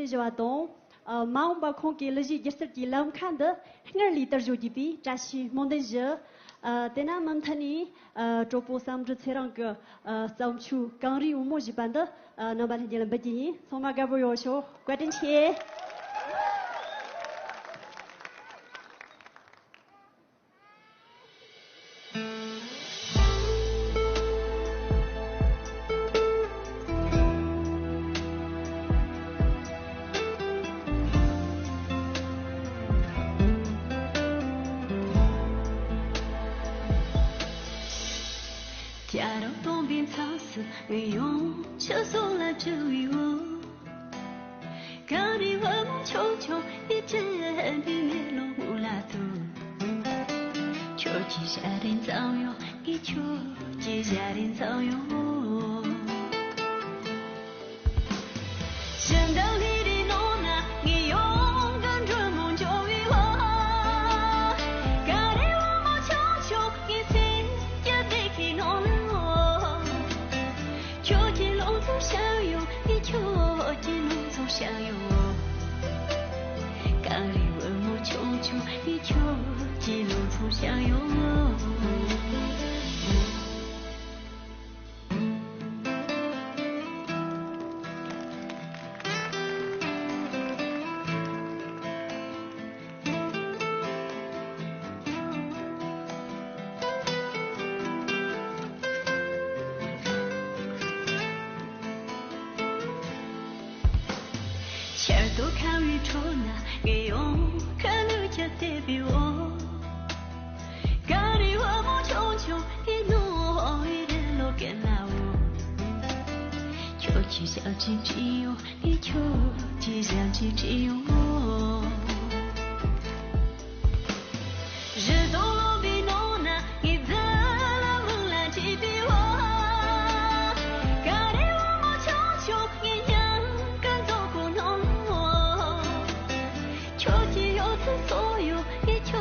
这就话懂，毛把空给了就一时给冷看的，我里头就的比，这是蒙的热。在那蒙他呢，周波三只车上个三处刚里乌木一般的，那把他进了不进，从嘛个不要求，关键钱。用车送来这一我，咖喱我们球球一直里面落乌拉土，球起夏天早哟，一球起夏天早哟，想到你的诺那，你勇敢追梦就与我，咖喱我们球球一直也得去诺那。相拥，一球进入走相拥。咖喱问我球球，一球进入走相拥。都看宇宙那个用，看路家的比我，咖喱我们球球一诺一点都跟那我，球起小鸡鸡哟，你球起小鸡鸡哟，日头落比诺那一泽拉木拉鸡比我。所有一球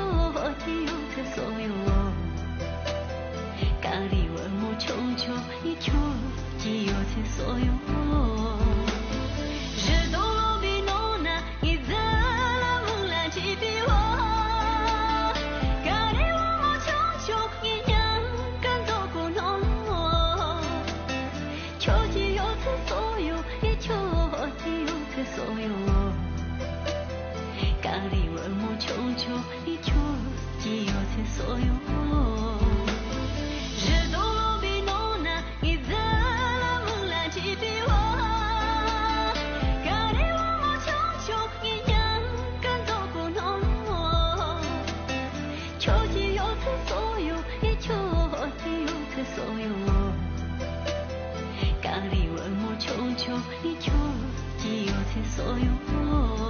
只有这所有，咖喱问我球球一球只有这所有，日头落比诺那一泽拉木拉鸡比我，咖喱问我球球一样敢走过诺诺，球只有这所有一球只有这所有。咖喱问我球球，一球只有这所有。日头落比诺那一泽拉木拉鸡比我，咖喱问我球球一样敢走过诺诺，球只有这所有，一球只有这所有。咖喱问我球球，一球只有这所有。